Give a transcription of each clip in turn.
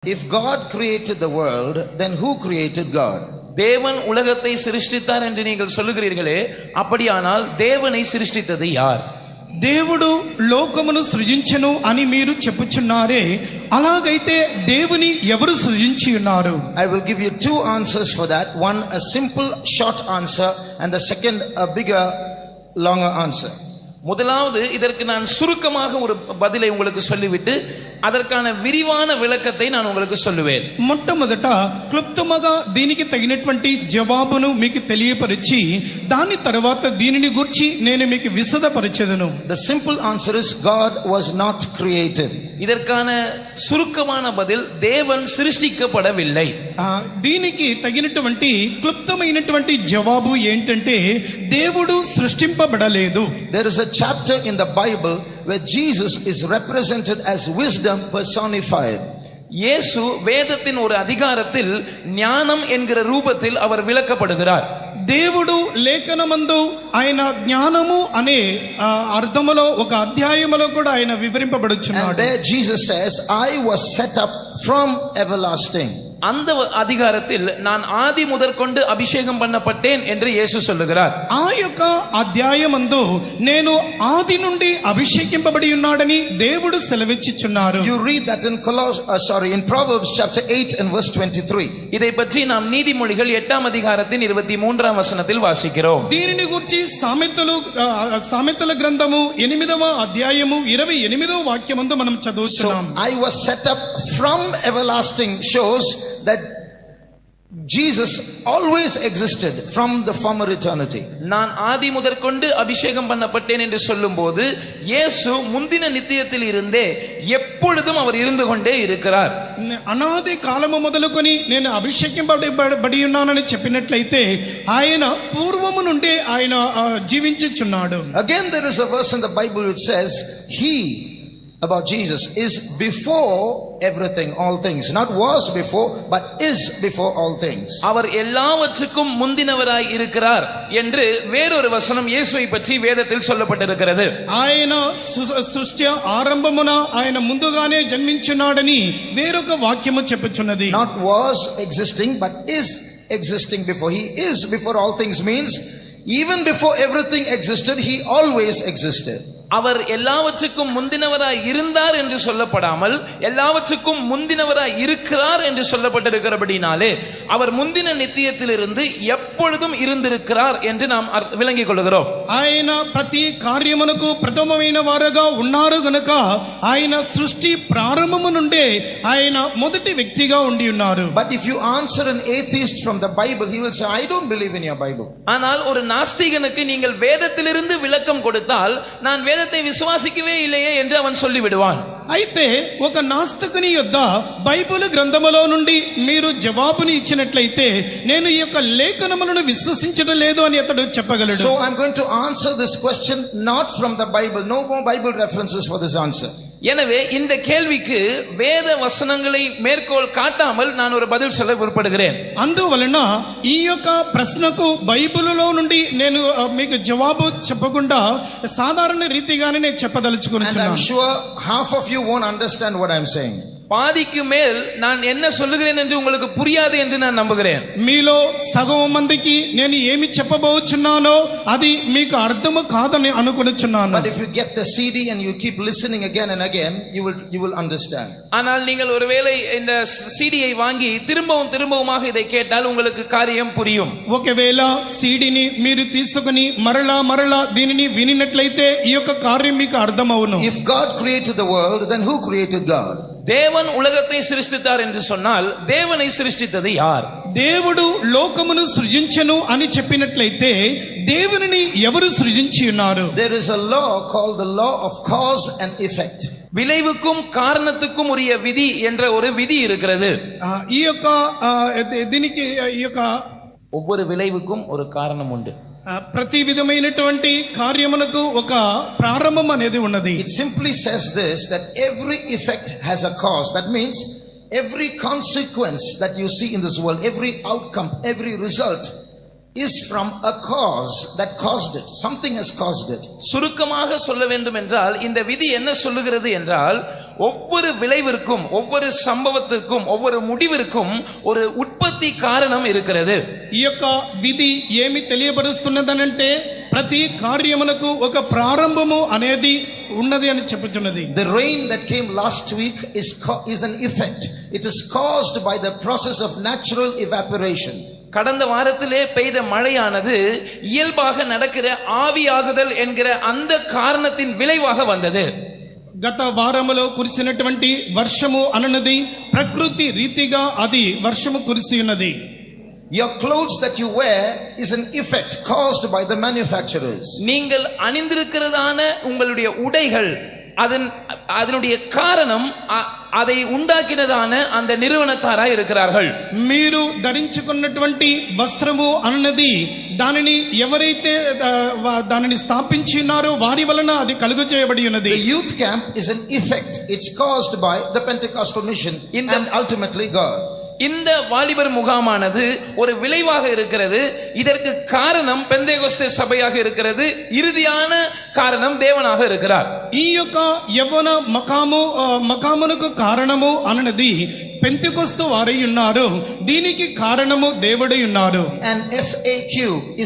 If God created the world, then who created God? தேவன் உலகத்தை சிருஷ்டித்தார் என்று நீங்கள் சொல்லுகிறீர்களே, அப்படியானால் தேவனை சிருஷ்டித்தது யார்? దేవుడు లోకమును సృజించెను అని మీరు చెప్పుచున్నారే, అలాగైతే దేవుని ఎవరు సృజించి ఉన్నారు? I will give you two answers for that. One a simple short answer and the second a bigger longer answer. முதலாவது இதற்கு நான் சுருக்கமாக ஒரு பதிலை உங்களுக்கு சொல்லிவிட்டு அதற்கான விரிவான விளக்கத்தை நான் உங்களுக்கு சொல்லுவேன். మొట్టమొదట క్లుప్తముగా దీనికి తగినటువంటి జవాబును మీకు తెలియపరిచి దాని తర్వాత దీనిని గురించి నేను మీకు విశదపరచెదను. The simple answer is God was not created. இதற்கான சுருக்கமான பதில் தேவன் சிருஷ்டிக்கப்படவில்லை. దీనికి తగినటువంటి క్లుప్తమైనటువంటి జవాబు ఏంటంటే దేవుడు సృష్టింపబడలేదు. There is a chapter in the Bible where Jesus is represented as wisdom personified. இயேசு வேதத்தின் ஒரு அதிகாரத்தில் ஞானம் என்கிற ரூபத்தில் அவர் விளக்கப்படுகிறார். దేవుడు లేఖనమందు ఆయన జ్ఞానము అనే అర్థములో ఒక అధ్యాయములో కూడా ఆయన వివరింపబడుచున్నాడు. And there Jesus says, I was set up from everlasting. அந்த அதிகாரத்தில் நான் ஆதி முதற்கொண்டு அபிஷேகம் பண்ணப்பட்டேன் என்று இயேசு சொல்லுகிறார். ఆ యొక్క అధ్యాయమందు నేను ఆది నుండి అభిషేకింపబడి ఉన్నాడని దేవుడు సెలవిచ్చుచున్నారు. You read that in Proverbs chapter 8 and verse 23. இதை பற்றி நாம் நீதிமொழிகள் 8ஆம் அதிகாரத்தின் 23ஆம் வசனத்தில் வாசிக்கிறோம். దీనిని గురించి సామెతల గ్రంథము 8వ అధ్యాయము 28వ వాక్యమందు మనం చదువుతున్నాం. So I was set up from everlasting shows that Jesus always existed from the former eternity. நான் ஆதி முதற்கொண்டு அபிஷேகம் பண்ணப்பட்டேன் என்று சொல்லும்போது இயேசு முந்தின நித்தியத்தில் இருந்தே எப்பொழுதும் அவர் இருந்து கொண்டே இருக்கிறார். అనాది కాలము మొదలుకొని నేను అభిషేకింపబడి ఉన్నానని చెప్పినట్లయితే ఆయన పూర్వము నుండి ఆయన జీవించుచున్నాడు. Again there is a verse in the Bible which says he about Jesus is before everything, all things. Not was before, but is before all things. அவர் எல்லாவற்றுக்கும் முந்தினவராய் இருக்கிறார் என்று வேறொரு வசனம் இயேசுவை பற்றி வேதத்தில் சொல்லப்பட்டிருக்கிறது. ఆయన సృష్టి ఆరంభమున ఆయన ముందుగానే జన్మించున్నాడని వేరొక వాక్యము చెప్పుచున్నది. Not was existing, but is existing before. He is before all things means even before everything existed, he always existed. அவர் எல்லாவற்றுக்கும் முந்தினவராய் இருந்தார் என்று சொல்லப்படாமல் எல்லாவற்றுக்கும் முந்தினவராய் இருக்கிறார் என்று சொல்லப்பட்டிருக்கிறபடினாலே அவர் முந்தின நித்தியத்திலிருந்து எப்பொழுதும் இருந்திருக்கிறார் என்று நாம் விளங்கிக் கொள்கிறோம். ఆయన ప్రతి కార్యమునకు ప్రథమమైన వారుగా ఉన్నారు గనుక ఆయన సృష్టి ప్రారంభము నుండే ఆయన మొదటి వ్యక్తిగా ఉండి ఉన్నారు. But if you answer an atheist from the Bible, he will say, I don't believe in your Bible. ஆனால் ஒரு நாஸ்திகனுக்கு நீங்கள் வேதத்திலிருந்து விளக்கம் கொடுத்தால் நான் வேதத்தை விசுவாசிக்கவே இல்லையே என்று அவன் சொல்லி விடுவான். అయితే ఒక నాస్తికుని యొద్ద బైబిల్ గ్రంథములో నుండి మీరు జవాబుని ఇచ్చినట్లయితే నేను ఈ యొక్క లేఖనములను విశ్వసించడం లేదు అని అతడు చెప్పగలడు. So I'm going to answer this question not from the Bible. No more Bible references for this answer. எனவே இந்த கேள்விக்கு வேத వచనங்களை மேற்கோள் காட்டாமல் நான் ஒரு பதில் சொல்ல விருப்பப்படுகிறேன். అందువలన ఈ యొక్క ప్రశ్నకు బైబిలులో నుండి నేను మీకు జవాబు చెప్పకుండా సాధారణ రీతిగానే నేను చెప్పదలుచుకున్నాను. And I'm sure half of you won't understand what I'm saying. பாதிக்கு மேல் நான் என்ன சொல்லுகிறேன் என்று உங்களுக்கு புரியாது என்று நான் நம்புகிறேன். మీలో సగం మందికి నేను ఏమి చెప్పబోచున్నానో అది మీకు అర్థము కాదని అనుకొనుచున్నాను. But if you get the CD and you keep listening again and again, you will understand. ஆனால் நீங்கள் ஒருவேளை இந்த சிடியை வாங்கி திரும்பவுமாக இதை கேட்டால் உங்களுக்கு காரியம் புரியும். ఒకవేళ సీడీని మీరు తీసుకొని మరలా దీనిని వినినట్లయితే ఈ యొక్క కార్యం మీకు అర్థమవును. If God created the world, then who created God? தேவன் உலகத்தை சிருஷ்டித்தார் என்று சொன்னால் தேவனை சிருஷ்டித்தது யார்? దేవుడు లోకమును సృజించెను అని చెప్పినట్లయితే దేవునిని ఎవరు సృజించి ఉన్నారు? There is a law called the law of cause and effect. விளைவுக்கும் காரணத்துக்கும் உரிய விதி என்ற ஒரு விதி இருக்கிறது. ఈ యొక్క దీనికి ఈ యొక్క ஒவ்வொரு விளைவுக்கும் ஒரு காரணம் உண்டு. ప్రతి విధమైనటువంటి కార్యములకు ఒక ప్రారంభం అనేది ఉన్నది. It simply says this, that every effect has a cause. That means every consequence that you see in this world, every outcome, every result is from a cause that caused it. Something has caused it. சுருக்கமாக சொல்ல வேண்டும் என்றால் இந்த விதி என்ன சொல்லுகிறது என்றால் ஒவ்வொரு விளைவிற்கும் ஒவ்வொரு சம்பவத்திற்கும் ஒவ்வொரு முடிவிற்கும் ஒரு உற்பத்தி காரணம் இருக்கிறது. ఈ యొక్క విధి ఏమి తెలియపరుస్తున్నదనంటే ప్రతి కార్యమునకు ఒక ప్రారంభము అనేది ఉన్నది అని చెప్పుచున్నది. The rain that came last week is an effect. It is caused by the process of natural evaporation. கடந்த வாரத்திலே பெய்த மழையானது இயல்பாக நடக்கிற ஆவியாகுதல் என்கிற அந்த காரணத்தின் விளைவாக வந்தது. గత వారములో కురిసినటువంటి వర్షము అనున్నది ప్రకృతి రీతిగా అది వర్షము కురిసి ఉన్నది. Your clothes that you wear is an effect caused by the manufacturers. நீங்கள் அணிந்திருக்கிறதான உங்களுடைய உடைகள் அதனுடைய காரணம் அதை உண்டாக்கினதான அந்த நிறுவனத்தாராய் இருக்கிறார்கள். మీరు ధరించుకున్నటువంటి వస్త్రము అన్నది దానిని ఎవరైతే దానిని స్థాపించినారో వారి వలన అది కలుగు చేయబడి ఉన్నది. The youth camp is an effect. It's caused by the Pentecostal mission and ultimately God. இந்த வாலிபர் முகாமானது ஒரு விளைவாக இருக்கிறது. இதற்கு காரணம் பெந்தேகோஸ்தே சபையாக இருக்கிறது. இறுதியான காரணம் தேவனாக இருக்கிறார். ఈ యొక్క యవ్వన మకామునకు కారణము అన్నది పెంతెకొస్తు వారై ఉన్నారు. దీనికి కారణము దేవుడై ఉన్నారు. And FAQ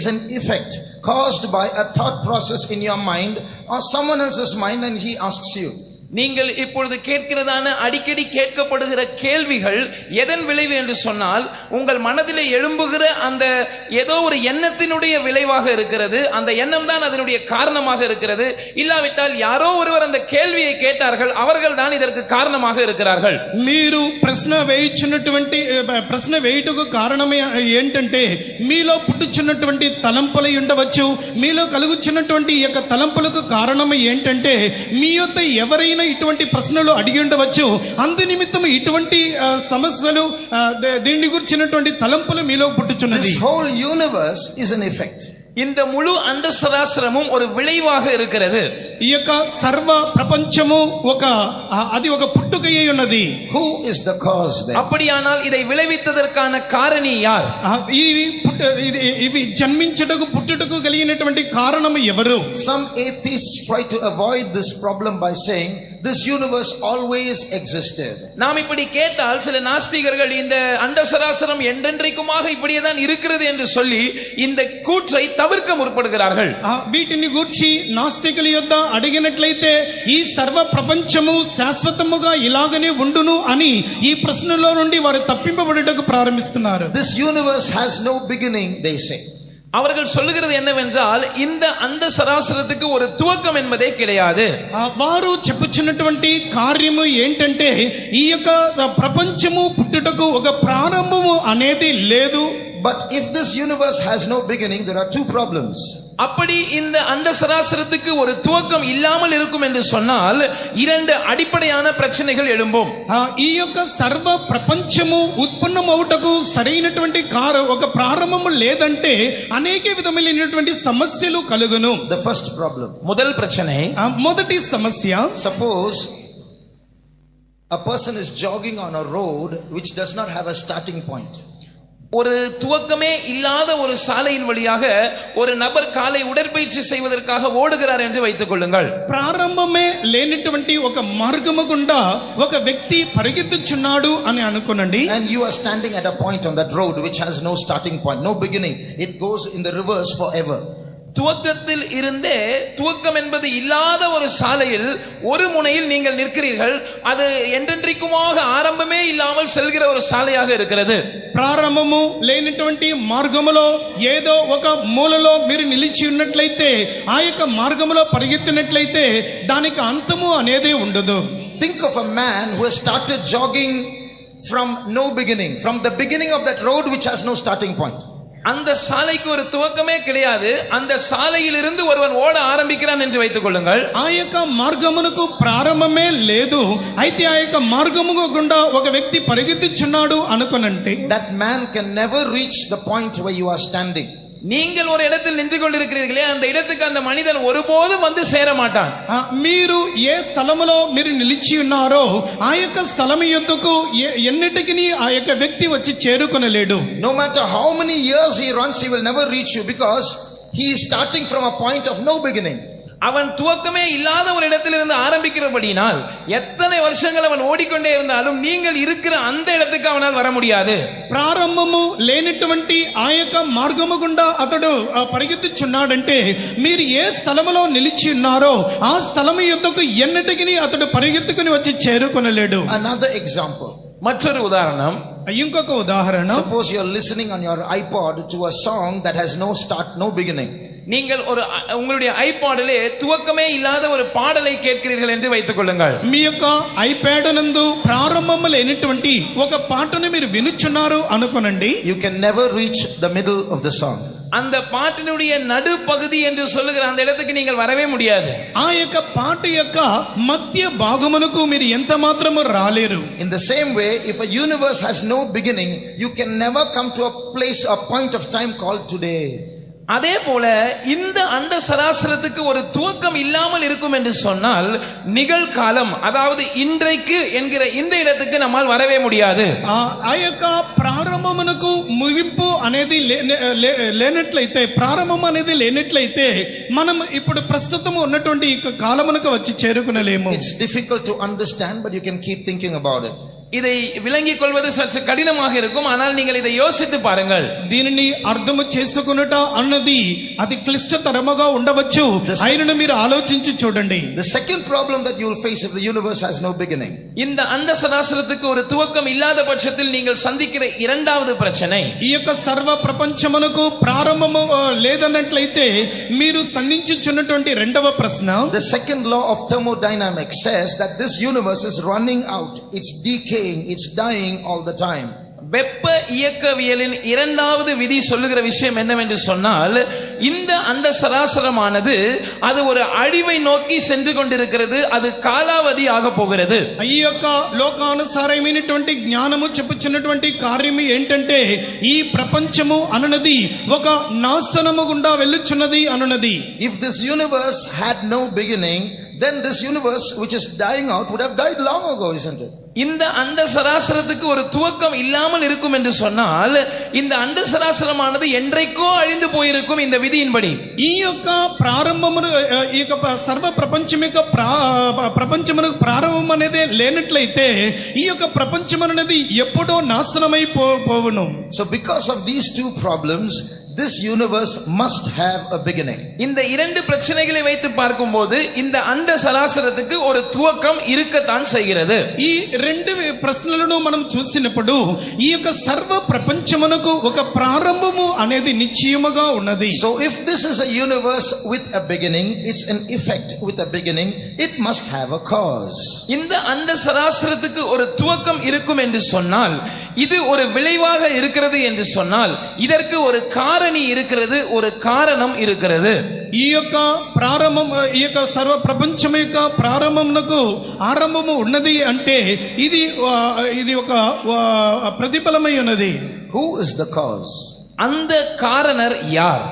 is an effect caused by a thought process in your mind or someone else's mind, and he asks you. நீங்கள் இப்பொழுது கேட்கிறதான அடிக்கடி கேட்கப்படுகிற கேள்விகள் எதன் விளைவு என்று சொன்னால் உங்கள் மனதிலே எழும்புகிற அந்த ஏதோ ஒரு எண்ணத்தினுடைய விளைவாக இருக்கிறது. அந்த எண்ணம் தான் அதனுடைய காரணமாக இருக்கிறது. இல்லாவிட்டால் யாரோ ஒருவர் அந்த கேள்வியை கேட்டார்கள், அவர்கள் தான் இதற்கு காரணமாக இருக்கிறார்கள். మీరు ప్రశ్న వేయుటకు కారణమే ఏంటంటే మీలో పుట్టుచున్నటువంటి తలంపులు ఉండవచ్చు. మీలో కలుగుచున్నటువంటి ఈ యొక్క తలంపులకు కారణం ఏంటంటే మీ యొద్ద ఎవరైనా ఇటువంటి ప్రశ్నలు అడిగి ఉండవచ్చు. అందు నిమిత్తం ఇటువంటి సమస్యలు దీని గురించినటువంటి తలంపులు మీలో పుట్టుచున్నది. This whole universe is an effect. இந்த முழு அண்ட சராசரமும் ஒரு விளைவாக இருக்கிறது. ఈ యొక్క సర్వ ప్రపంచము అది ఒక పుట్టుకయే ఉన్నది. Who is the cause then? அப்படியானால் இதை விளைவித்ததற்கான காரணி யார்? ఇవి జన్మించుటకు పుట్టుటకు కలిగినటువంటి కారణం ఎవరు? Some atheists try to avoid this problem by saying this universe always existed. நாம் இப்படி கேட்டால் சில நாஸ்திகர்கள் இந்த அண்ட சராசரம் என்றென்றைக்குமாக இப்படியே தான் இருக்கிறது என்று சொல்லி இந்த கூற்றை தவிர்க்க முற்படுகிறார்கள். వీటిని గూర్చి నాస్తికుల యొద్ద అడిగినట్లయితే ఈ సర్వ ప్రపంచము శాశ్వతముగా ఇలాగనే ఉండును అని ఈ ప్రశ్నలో నుండి వారు తప్పింపబడుటకు ప్రారంభిస్తున్నారు. This universe has no beginning, they say. அவர்கள் சொல்லுகிறது என்னவென்றால் இந்த அண்ட சராசரத்துக்கு ஒரு துவக்கம் என்பதே கிடையாது. వారు చెప్పుచున్నటువంటి కార్యము ఏంటంటే ఈ యొక్క ప్రపంచము పుట్టుటకు ఒక ప్రారంభము అనేది లేదు. But if this universe has no beginning, there are two problems. அப்படி இந்த அண்ட சராசரத்துக்கு ஒரு துவக்கம் இல்லாமல் இருக்கும் என்று சொன்னால் இரண்டு அடிப்படையான பிரச்சனைகள் எழும்பும். ఈ యొక్క సర్వ ప్రపంచము ఉత్పన్నమవుటకు సరైనటువంటి ఒక ప్రారంభము లేదంటే అనేక విధమైనటువంటి సమస్యలు కలుగును. The first problem. முதல் பிரச்சனை, మొదటి సమస్య, suppose a person is jogging on a road which does not have a starting point. ஒரு துவக்கமே இல்லாத ஒரு சாலையின் வழியாக ஒரு நபர் காலை உடற்பயிற்சி செய்வதற்காக ஓடுகிறார் என்று வைத்துக் கொள்ளுங்கள். ప్రారంభమే లేనటువంటి ఒక మార్గము గుండా ఒక వ్యక్తి పరిగెత్తుచున్నాడు అని అనుకోనండి. And you are standing at a point on that road which has no starting point, no beginning. It goes in the reverse forever. துவக்கத்தில் இருந்தே துவக்கம் என்பது இல்லாத ஒரு சாலையில் ஒரு முனையில் நீங்கள் நிற்கிறீர்கள். அது என்றென்றைக்குமாக ஆரம்பமே இல்லாமல் செல்கிற ஒரு சாலையாக இருக்கிறது. ప్రారంభము లేనటువంటి మార్గములో ఏదో ఒక మూలలో మీరు నిలిచి ఉన్నట్లయితే ఆ యొక్క మార్గములో పరిగెత్తినట్లయితే దానికి అంతము అనేది ఉండదు. Think of a man who has started jogging from no beginning, from the beginning of that road which has no starting point. அந்த சாலைக்கு ஒரு துவக்கமே கிடையாது. அந்த சாலையில் இருந்து ஒருவன் ஓட ஆரம்பிக்கிறான் என்று வைத்துக் கொள்ளுங்கள். ఆ యొక్క మార్గమునకు ప్రారంభమే లేదు, అయితే ఆ యొక్క మార్గము గుండా ఒక వ్యక్తి పరిగెత్తుచున్నాడు అనుకొనంటే that man can never reach the point where you are standing. நீங்கள் ஒரு இடத்தில் நின்று கொண்டிருக்கிறீர்களே அந்த இடத்துக்கு அந்த மனிதன் ஒருபோதும் வந்து சேர மாட்டான். మీరు ఏ స్థలములో మీరు నిలిచి ఉన్నారో ఆ యొక్క స్థలం యొద్దకు ఎన్నిటికి ఆ యొక్క వ్యక్తి వచ్చి చేరుకొనలేడు. No matter how many years he runs, he will never reach you because he is starting from a point of no beginning. அவன் துவக்கமே இல்லாத ஒரு இடத்திலிருந்து ஆரம்பிக்கிறபடினால் எத்தனை வருஷங்கள் அவன் ஓடிக்கொண்டே இருந்தாலும் நீங்கள் இருக்கிற அந்த இடத்துக்கு அவனால் வர முடியாது. ప్రారంభము లేనటువంటి ఆ యొక్క మార్గము గుండా అతడు పరిగెత్తుచున్నాడంటే మీరు ఏ స్థలములో నిలిచి ఉన్నారో ఆ స్థలము యొద్దకు ఎన్నటికి అతడు పరిగెత్తుకుని వచ్చి చేరుకొనలేడు. Another example. மற்றொரு உதாரணம். ఇంకొక ఉదాహరణ. Suppose you are listening on your iPod to a song that has no start, no beginning. நீங்கள் உங்களுடைய ஐபாடிலே துவக்கமே இல்லாத ஒரு பாடலை கேட்கிறீர்கள் என்று வைத்துக் கொள்ளுங்கள். మీ యొక్క ఐప్యాడ్ నందు ప్రారంభము లేనటువంటి ఒక పాటను మీరు వినుచున్నారు అనుకోనండి. You can never reach the middle of the song. அந்த பாட்டினுடைய நடுப்பகுதி என்று சொல்லுகிற அந்த இடத்துக்கு நீங்கள் வரவே முடியாது. ఆ యొక్క పాట యొక్క మధ్య భాగమునకు మీరు ఎంత మాత్రము రాలేరు. In the same way, if a universe has no beginning, you can never come to a place, a point of time called today. அதே போல இந்த அண்ட சராசரத்துக்கு ஒரு துவக்கம் இல்லாமல் இருக்கும் என்று சொன்னால் நிகழ்காலம் அதாவது இன்றைக்கு என்கிற இந்த இடத்துக்கு நம்மால் வரவே முடியாது. ఆ యొక్క ప్రారంభమునకు ముగింపు అనేది లేనట్లయితే ప్రారంభం అనేది లేనట్లయితే మనం ఇప్పుడు ప్రస్తుతం ఉన్నటువంటి కాలమునకు వచ్చి చేరుకునలేము. It's difficult to understand, but you can keep thinking about it. இதை விளங்கிக் கொள்வது சற்று கடினமாக இருக்கும், ஆனால் நீங்கள் இதை யோசித்து பாருங்கள். దీనిని అర్థము చేసుకొనుట అన్నది అది క్లిష్టతరముగా ఉండవచ్చు, అయినను మీరు ఆలోచించి చూడండి. The second problem that you will face if the universe has no beginning. இந்த அண்ட சராசரத்துக்கு ஒரு துவக்கம் இல்லாத பட்சத்தில் நீங்கள் சந்திக்கிற இரண்டாவது பிரச்சனை, ఈ యొక్క సర్వ ప్రపంచమునకు ప్రారంభము లేదన్నట్లయితే మీరు సంధించుచున్నటువంటి రెండవ ప్రశ్న. The second law of thermodynamics says that this universe is running out, it's decaying, it's dying all the time. வெப்ப இயக்கவியலின் இரண்டாவது விதி சொல்லுகிற விஷயம் என்னவென்று சொன்னால் இந்த அண்ட சராசரமானது அது ஒரு அழிவை நோக்கி சென்று கொண்டிருக்கிறது, அது காலாவதி ஆக போகிறது. ఈ యొక్క లోకానుసారమైనటువంటి జ్ఞానము చెప్పుచున్నటువంటి కార్యము ఏంటంటే ఈ ప్రపంచము అనునది ఒక నాశనము గుండా వెళ్ళుచున్నది అనునది. If this universe had no beginning, then this universe which is dying out would have died long ago, isn't it? இந்த அண்ட சராசரத்துக்கு ஒரு துவக்கம் இல்லாமல் இருக்கும் என்று சொன்னால் இந்த அண்ட சராசரமானது என்றைக்கோ அழிந்து போயிருக்கும் இந்த விதியின்படி. ఈ యొక్క ప్రారంభమును ఈ యొక్క సర్వ ప్రపంచం యొక్క ప్రపంచమునకు ప్రారంభం అనేది లేనట్లయితే ఈ యొక్క ప్రపంచం అనేది ఎప్పుడో నాశనమై పోవును. So because of these two problems, this universe must have a beginning. இந்த இரண்டு பிரச்சனைகளை வைத்து பார்க்கும்போது இந்த அண்ட சராசரத்துக்கு ஒரு துவக்கம் இருக்கத்தான் செய்கிறது. ఈ రెండు ప్రశ్నలను మనం చూసినప్పుడు ఈ యొక్క సర్వ ప్రపంచమునకు ఒక ప్రారంభము అనేది నిశ్చయముగా ఉన్నది. So if this is a universe with a beginning, it's an effect with a beginning, it must have a cause. இந்த அண்ட சராசரத்துக்கு ஒரு துவக்கம் இருக்கும் என்று சொன்னால் இது ஒரு விளைவாக இருக்கிறது என்று சொன்னால் இதற்கு ஒரு காரணி இருக்கிறது, ஒரு காரணம் இருக்கிறது. ఈ యొక్క ప్రారంభం ఈ యొక్క సర్వ ప్రపంచం యొక్క ప్రారంభమునకు ఆరంభము ఉన్నది అంటే ఇది ఒక ప్రతిఫలమై ఉన్నది. Who is the cause? அந்த காரணர் யார்?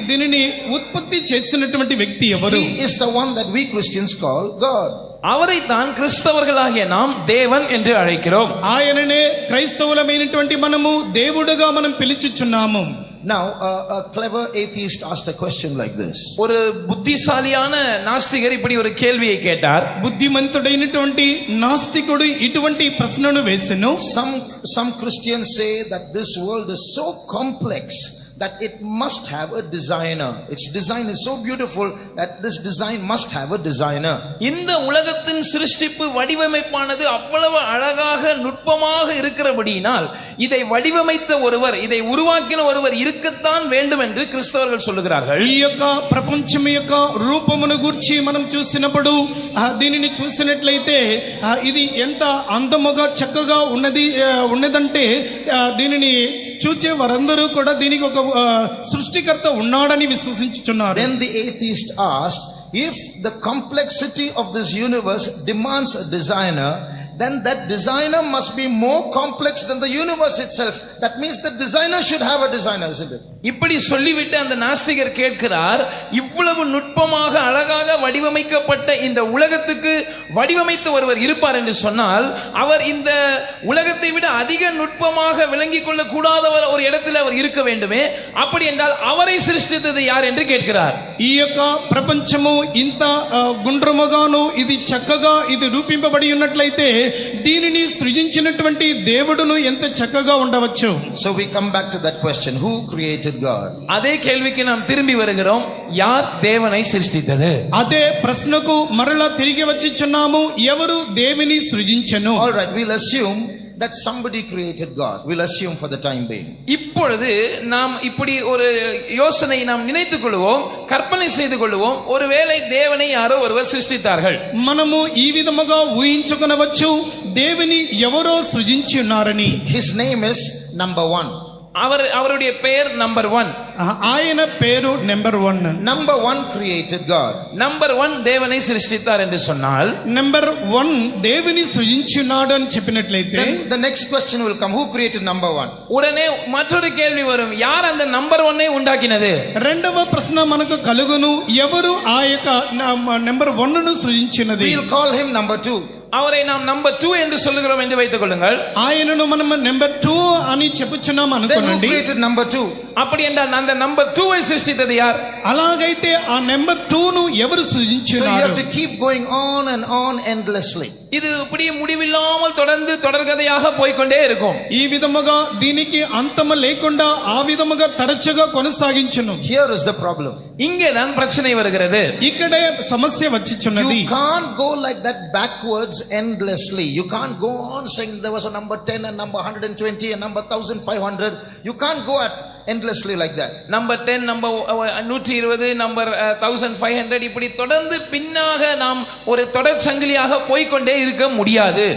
దీనిని ఉత్పత్తి చేసినటువంటి వ్యక్తి ఎవరు? He is the one that we Christians call God. அவரை தான் கிறிஸ்தவர்களாகிய நாம் தேவன் என்று அழைக்கிறோம். ఆయననే క్రైస్తవులమైనటువంటి మనము దేవుడుగా మనం పిలుచుచున్నాము. Now a clever atheist asked a question like this. ஒரு புத்திசாலியான நாஸ்திகர் இப்படி ஒரு கேள்வியை கேட்டார். బుద్ధిమంతుడైనటువంటి నాస్తికుడు ఇటువంటి ప్రశ్నను వేసెను. Some Christians say that this world is so complex that it must have a designer. Its design is so beautiful that this design must have a designer. இந்த உலகத்தின் சிருஷ்டிப்பு வடிவமைப்பானது அவ்வளவு அழகாக நுட்பமாக இருக்கிறபடியினால் இதை வடிவமைத்த ஒருவர், இதை உருவாக்கின ஒருவர் இருக்கத்தான் வேண்டும் என்று கிறிஸ்தவர்கள் சொல்லுகிறார்கள். ఈ యొక్క ప్రపంచం యొక్క రూపమును గురించి మనం చూసినప్పుడు దీనిని చూసినట్లయితే ఇది ఎంత అందముగా చక్కగా ఉన్నదంటే దీనిని చూచే వారందరూ కూడా దీనికి ఒక సృష్టికర్త ఉన్నాడని విశ్వసించుచున్నారు. Then the atheist asked, if the complexity of this universe demands a designer, then that designer must be more complex than the universe itself. That means the designer should have a designer, isn't it? இப்படி சொல்லிவிட்டு அந்த நாஸ்திகர் கேட்கிறார், இவ்வளவு நுட்பமாக அழகாக வடிவமைக்கப்பட்ட இந்த உலகத்துக்கு வடிவமைத்த ஒருவர் இருப்பார் என்று சொன்னால், அவர் இந்த உலகத்தை விட அதிக நுட்பமாக விளங்கிக் கொள்ள கூடாதவர் ஒரு இடத்தில் அவர் இருக்க வேண்டுமே. அப்படி என்றால் அவரை சிருஷ்டித்தது யார் என்று கேட்கிறார். ఈ యొక్క ప్రపంచము ఇంత గుండ్రముగాను ఇది చక్కగా ఇది రూపింపబడి ఉన్నట్లయితే దీనిని సృజించినటువంటి దేవుడును ఎంత చక్కగా ఉండవచ్చు. So we come back to that question, who created God? அதே கேள்விக்கு நாம் திரும்பி வருகிறோம், யார் தேவனை சிருஷ்டித்தது? అదే ప్రశ్నకు మరలా తిరిగి వచ్చిచున్నాము, ఎవరు దేవుని సృజించెను. All right, we'll assume that somebody created God. We'll assume for the time being. இப்பொழுது நாம் இப்படி ஒரு யோசனை நாம் நினைத்துக் கொள்வோம், கற்பனை செய்து கொள்வோம், ஒருவேளை தேவனை யாரோ ஒருவர் சிருஷ்டித்தார்கள். మనము ఈ విధముగా ఊహించుకొనవచ్చు, దేవుని ఎవరో సృజించి ఉన్నారని. His name is number 1. அவருடைய பெயர் நம்பர் 1. ఆయన పేరు number 1. Number 1 created God. Number 1 தேவனை சிருஷ்டித்தார் என்று சொன்னால், నెంబర్ 1 దేవుని సృజించున్నాడు అని చెప్పినట్లయితే Then the next question will come, who created number 1? உடனே மற்றொரு கேள்வி வரும், யார் அந்த நம்பர் 1 உண்டாக்கினது? రెండవ ప్రశ్న మనకు కలుగును, ఎవరు ఆ యొక్క నెంబర్ 1 ను సృజించినది. We'll call him number 2. அவரை நாம் நம்பர் 2 என்று சொல்லுகிறோம் என்று வைத்துக் கொள்ளுங்கள். ఆయనను మనం నెంబర్ 2 అని చెప్పుచున్నాం Then who అనుకోండి. created number 2? அப்படி என்றால் அந்த நம்பர் 2 சிருஷ்டித்தது யார்? అలాగైతే ఆ నెంబర్ 2 ను ఎవరు So you సృజించినారు? have to keep going on and on endlessly. இது இப்படி முடிவில்லாமல் தொடர்ந்து தொடர்கதையாக போய்க்கொண்டே இருக்கும். ఈ విధముగా దీనికి అంతము లేకుండా ఆ విధముగా తరచుగా కొనసాగించును. Here is the problem. இங்கேதான் பிரச்சனை வருகிறது. ఇక్కడే సమస్య వచ్చిచున్నది. You can't go like that backwards endlessly. You can't go on saying there was a number 10 and number 120 and number 1500. You can't go at endlessly like that. Number 10, number 120, number 1500 இப்படி தொடர்ந்து பின்னாக நாம் ஒரு தொடர் சங்கிலியாக போய்க்கொண்டே இருக்க முடியாது.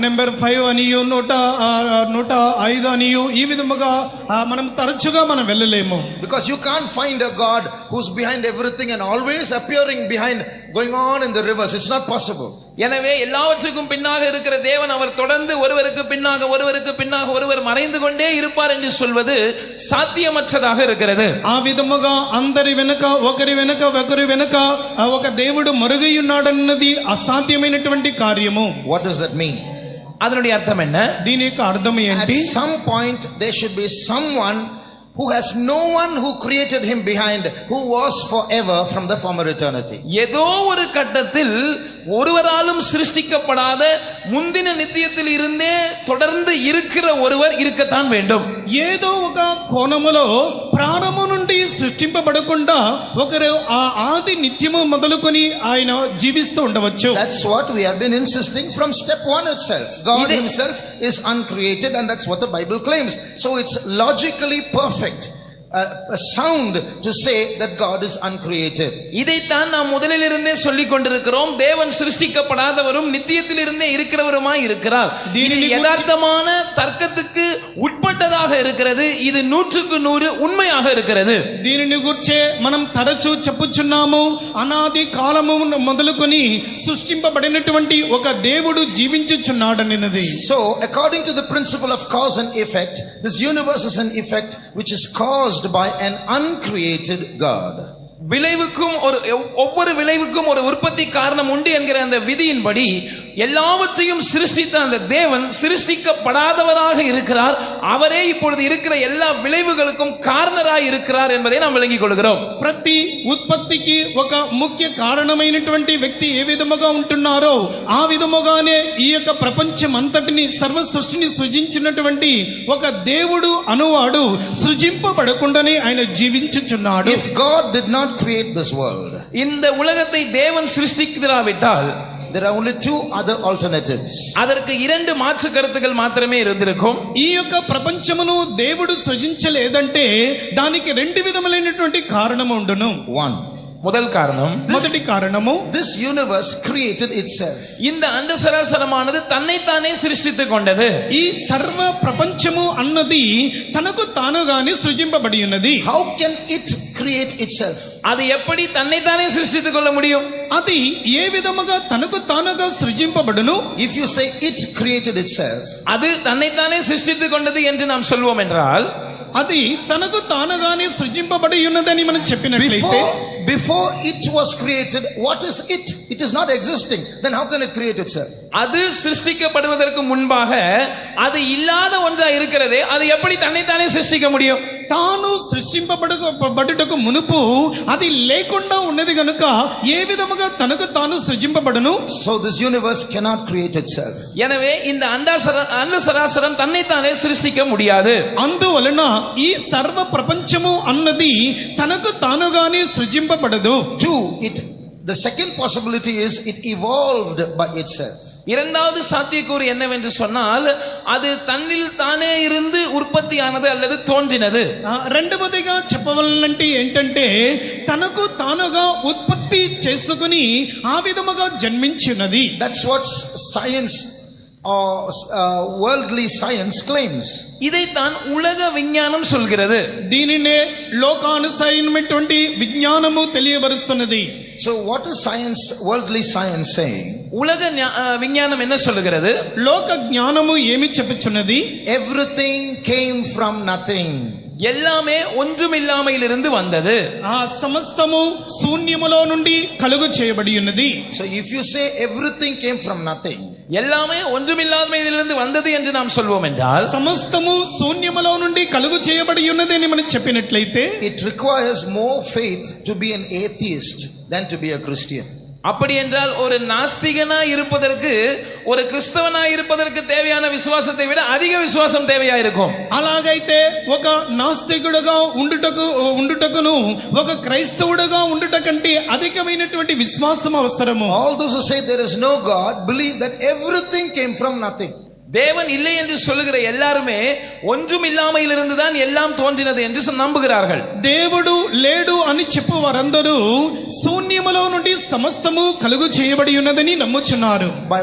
నెంబర్ 5 అనియు 105 అనియు ఈ విధముగా మనం తరచుగా మనం వెళ్ళలేము. Because you can't find a God who's behind everything and always appearing behind, going on in the reverse. It's not possible. எனவே எல்லாவற்றுக்கும் பின்னாக இருக்கிற தேவன் அவர் தொடர்ந்து ஒருவருக்கு பின்னாக ஒருவர் மறைந்து கொண்டே இருப்பார் என்று சொல்வது சாத்தியமற்றதாக இருக்கிறது. ఆ విధముగా అందరి వెనుక ఒకరి వెనుక ఒక దేవుడు మరుగై ఉన్నాడన్నది అసాధ్యమైనటువంటి కార్యము. What does that mean? அதனுடைய அர்த்தம் என்ன? దీని యొక్క అర్థం At ఏంటి? some point there should be someone who has no one who created him behind, who was forever from the former eternity. ஏதோ ஒரு கட்டத்தில் ஒருவராலும் சிருஷ்டிக்கப்படாத முந்தின நித்தியத்தில் இருந்தே தொடர்ந்து இருக்கிற ஒருவர் இருக்கத்தான் வேண்டும். ఏదో ఒక కోణములో ప్రారంభం నుండి సృష్టింపబడకుండా ఒకరు ఆ ఆది నిత్యము మొదలుకొని ఆయన జీవిస్తూ ఉండవచ్చు. That's what we have been insisting from step 1 itself. God himself is uncreated, and that's what the Bible claims. So it's logically perfect, sound to say that God is uncreated. இதைத்தான் நாம் முதலில் இருந்தே சொல்லிக் கொண்டிருக்கிறோம். தேவன் சிருஷ்டிக்கப்படாதவரும் நித்தியத்தில் இருந்தே இருக்கிறவருமாய் இருக்கிறார். இது யதார்த்தமான தர்க்கத்துக்கு உட்பட்டதாக இருக்கிறது. இது 100% உண்மையாக இருக்கிறது. దీనిని గుర్చే మనం తరచూ చెప్పుచున్నాము, అనాది కాలము మొదలుకొని సృష్టింపబడినటువంటి ఒక దేవుడు జీవించుచున్నాడనినది. So according to the principle of cause and effect, this universe is an effect which is caused by an uncreated God. விளைவுக்கும் ஒவ்வொரு விளைவுக்கும் ஒரு உற்பத்தி காரணம் உண்டு என்கிற அந்த விதியின்படி எல்லாவற்றையும் சிருஷ்டித்த அந்த தேவன் சிருஷ்டிக்கப்படாதவராக இருக்கிறார். அவரே இப்பொழுது இருக்கிற எல்லா விளைவுகளுக்கும் காரணராய் இருக்கிறார் என்பதை நாம் விளங்கிக் கொள்கிறோம். ప్రతి ఉత్పత్తికి ఒక ముఖ్య కారణమైనటువంటి వ్యక్తి ఏ విధముగా ఉంటున్నారో ఆ విధముగానే ఈ యొక్క ప్రపంచం అంతటిని సర్వ సృష్టిని సృజించినటువంటి ఒక దేవుడు అనువాడు సృజింపబడకుండానే ఆయన జీవించుచున్నాడు. If God did not create this world, இந்த உலகத்தை தேவன் சிருஷ்டிக்கிறாவிட்டால் there are only 2 other alternatives. அதற்கு 2 மாற்று கருத்துக்கள் மாத்திரமே இருந்திருக்கும். ఈ యొక్క ప్రపంచమును దేవుడు సృజించలేదంటే దానికి 2 విధములైనటువంటి కారణము ఉండును. 1, முதல் காரணம், మొదటి కారణము, this universe created itself. இந்த அண்ட சராசரமானது தன்னைத்தானே சிருஷ்டித்துக் கொண்டது. ఈ సర్వ ప్రపంచము అన్నది తనకు తానుగానే సృజింపబడి ఉన్నది. How can it create itself? அது எப்படி தன்னைத்தானே சிருஷ்டித்துக் கொள்ள முடியும்? అది ఏ విధముగా తనకు తానుగా సృజింపబడును? If you say it created itself, அது தன்னைத்தானே சிருஷ்டித்துக் கொண்டது என்று நாம் சொல்வோம் என்றால், అది తనకు తానుగానే సృజింపబడి ఉన్నదని మనం చెప్పినట్లయితే Before it was created, what is it? It is not existing. Then how can it create itself? அது சிருஷ்டிக்கப்படுவதற்கு முன்பாக அது இல்லாத ஒன்றா இருக்கிறதே, அது எப்படி தன்னைத்தானே சிருஷ்டிக்க முடியும்? తాను సృష్టింపబడుటకు మునుపు అది లేకుండా ఉన్నది గనుక ఏ విధముగా తనకు తాను సృజింపబడును? So this universe cannot create itself. எனவே இந்த அண்ட சராசரம் தன்னைத்தானே சிருஷ்டிக்க முடியாது. అందువలన ఈ సర్వ ప్రపంచము అన్నది తనకు తానుగానే సృజింపబడదు. The second possibility is it evolved by itself. இரண்டாவது சாத்தியக்கூறு என்னவென்று சொன்னால் அது தன்னில் தானே இருந்து உற்பத்தியானது அல்லது தோன்றினது. రెండవదిగా చెప్పవాలంటే ఏంటంటే తనకు తానుగా ఉత్పత్తి చేసుకుని ఆ విధముగా జన్మించినది. That's what science or worldly science claims. இதைத்தான் உலக விஞ்ஞானம் சொல்கிறது. దీనినే లోకానుసారమైనటువంటి విజ్ఞానము తెలియబరుస్తున్నది. So what is science, worldly science saying? உலக விஞ்ஞானம் என்ன சொல்லுகிறது? లోక జ్ఞానము ఏమి చెప్పుచున్నది? Everything came from nothing. எல்லாமே ஒன்றுமில்லாமையிலிருந்து வந்தது. ఆ సమస్తము శూన్యములో నుండి కలుగు చేయబడి ఉన్నది. So if you say everything came from nothing, எல்லாமே ஒன்றுமில்லாமையிலிருந்து வந்தது என்று நாம் சொல்வோம் என்றால், సమస్తము శూన్యములో నుండి కలుగు చేయబడి ఉన్నది అని మనం చెప్పినట్లయితే, it requires more faith to be an atheist than to be a Christian. அப்படி என்றால் ஒரு நாஸ்திகனா இருப்பதற்கு ஒரு கிறிஸ்தவனா இருப்பதற்கு தேவையான விசுவாசத்தை விட அதிக விசுவாசம் தேவையா இருக்கும். అలాగైతే ఒక నాస్తికుడుగా ఉండుటకును ఒక క్రైస్తవుడుగా ఉండుట కంటే అధికమైనటువంటి విశ్వాసం అవసరము. All those who say there is no God believe that everything came from nothing. தேவன் இல்லை என்று சொல்லுகிற எல்லாருமே ஒன்றும் இல்லாமையிலிருந்து தான் எல்லாம் தோன்றினது என்று நம்புகிறார்கள். దేవుడు లేడు అని చెప్పు వారందరూ శూన్యములో నుండి సమస్తము కలుగు చేయబడి ఉన్నదని నమ్ముచున్నారు. By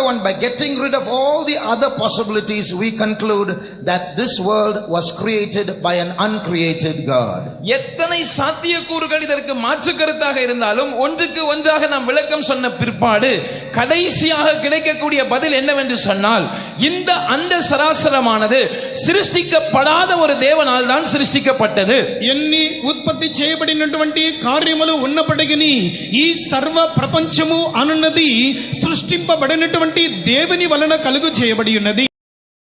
one by getting rid of all the other possibilities, we conclude that this world was created by an uncreated God. எத்தனை சாத்தியக்கூறுகள் இதற்கு மாற்று கருத்தாக இருந்தாலும் ஒன்றுக்கு ஒன்றாக நாம் விளக்கம் சொன்ன பிற்பாடு கடைசியாக கிடைக்கக்கூடிய பதில் என்னவென்று சொன்னால், இந்த அண்ட சராசரமானது சிருஷ்டிக்கப்படாத ஒரு தேவனால் தான் சிருஷ்டிக்கப்பட்டது. ఎన్ని ఉత్పత్తి చేయబడినటువంటి కార్యములు ఉన్నప్పటికీ ఈ సర్వ ప్రపంచము అనున్నది సృష్టింపబడినటువంటి దేవుని వలన కలుగు చేయబడి ఉన్నది.